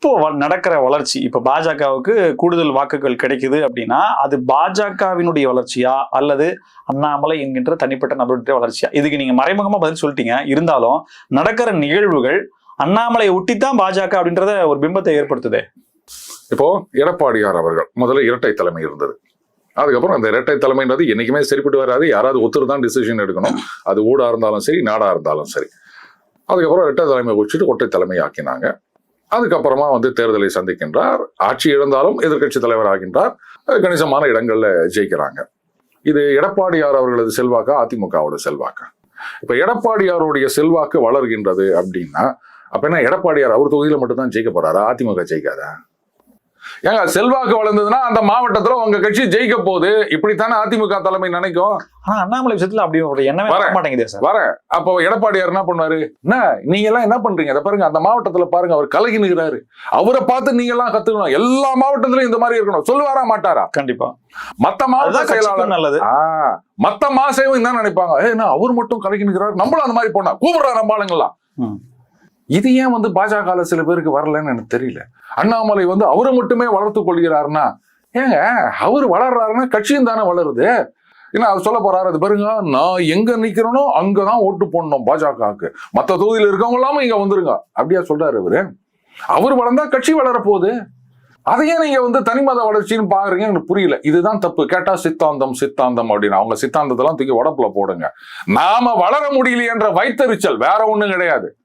இப்போ நடக்கிற வளர்ச்சி, இப்ப பாஜகவுக்கு கூடுதல் வாக்குகள் கிடைக்குது அப்படின்னா அது பாஜகவினுடைய வளர்ச்சியா அல்லது அண்ணாமலை என்கின்ற தனிப்பட்ட நபருடைய வளர்ச்சியா? இதுக்கு நீங்க மறைமுகமா பதில் சொல்லிட்டீங்க. இருந்தாலும் நடக்கிற நிகழ்வுகள் அண்ணாமலையை ஒட்டித்தான் பாஜக அப்படின்றத ஒரு பிம்பத்தை ஏற்படுத்துதே. இப்போ எடப்பாடியார் அவர்கள் முதல்ல இரட்டை தலைமை இருந்தது. அதுக்கப்புறம் அந்த இரட்டை தலைமைன்றது என்னைக்குமே சரிப்பட்டு வராது. யாராவது ஒருத்தர் தான் டிசிஷன் எடுக்கணும். அது ஊடா இருந்தாலும் சரி, நாடா இருந்தாலும் சரி. அதுக்கப்புறம் இரட்டை தலைமை வச்சுட்டு ஒற்றை தலைமை ஆக்கினாங்க. அதுக்கப்புறமா தேர்தலை சந்திக்கின்றார். ஆட்சி இழந்தாலும் எதிர்கட்சி தலைவர் ஆகின்றார். கணிசமான இடங்கள்ல ஜெயிக்கிறாங்க. இது எடப்பாடியார் அவர்களது செல்வாக்கா, அதிமுகவோட செல்வாக்கா? இப்ப எடப்பாடியாருடைய செல்வாக்கு வளர்கின்றது அப்படின்னா அப்ப என்ன, எடப்பாடியார் அவர் தொகுதியில மட்டும்தான் ஜெயிக்க போறாரா? அதிமுக ஜெயிக்காதா? ஏங்க, செல்வாக்கு வளர்ந்ததுன்னா அந்த மாவட்டத்துல உங்க கட்சி ஜெயிக்க போகுது. இப்படித்தானே அதிமுக தலைமை நினைக்கும். ஆனா அண்ணாமலை விஷயத்துல அப்படி ஒரு எண்ணமே வர மாட்டேங்குதே சார். வர அப்போ எடப்பாடியார் என்ன பண்ணுவாரு? என்ன நீங்க எல்லாம் என்ன பண்றீங்க? அதை பாருங்க, அந்த மாவட்டத்துல பாருங்க, அவர் கலகி நிற்கிறாரு. அவரை பார்த்து நீங்க எல்லாம் கத்துக்கணும். எல்லா மாவட்டத்திலும் இந்த மாதிரி இருக்கணும். சொல்லுவாரா மாட்டாரா? கண்டிப்பா. மத்த மாவட்ட செயலாளர் நல்லது. மத்த மாசையும் என்ன நினைப்பாங்க? ஏன்னா அவர் மட்டும் கலகி நிற்கிறாரு, நம்மளும் அந்த மாதிரி போனா கூப்பிடுறா நம்பாளுங்களாம். இது ஏன் பாஜக சில பேருக்கு வரலன்னு எனக்கு தெரியல. அண்ணாமலை அவரை மட்டுமே வளர்த்து கொள்கிறாருன்னா, ஏங்க அவரு வளர்றாருன்னா கட்சியும் தானே வளருது. ஏன்னா அவர் சொல்ல போறாரு, அது பாருங்க, நான் எங்க நிக்கிறேனோ அங்கதான் ஓட்டு போடணும் பாஜகவுக்கு, மத்த தொகுதியில இருக்கவங்க எல்லாமே இங்க வந்துருங்க அப்படியா சொல்றாரு அவரு. அவர் வளர்ந்தா கட்சி வளர போகுது. அதையே நீங்க தனிமத வளர்ச்சின்னு பாக்குறீங்க. எனக்கு புரியல. இதுதான் தப்பு. கேட்டா சித்தாந்தம் சித்தாந்தம் அப்படின்னு அவங்க சித்தாந்தத்தெல்லாம் தூக்கி உடப்புல போடுங்க. நாம வளர முடியலையன்ற வைத்தறிச்சல் வேற ஒண்ணும் கிடையாது.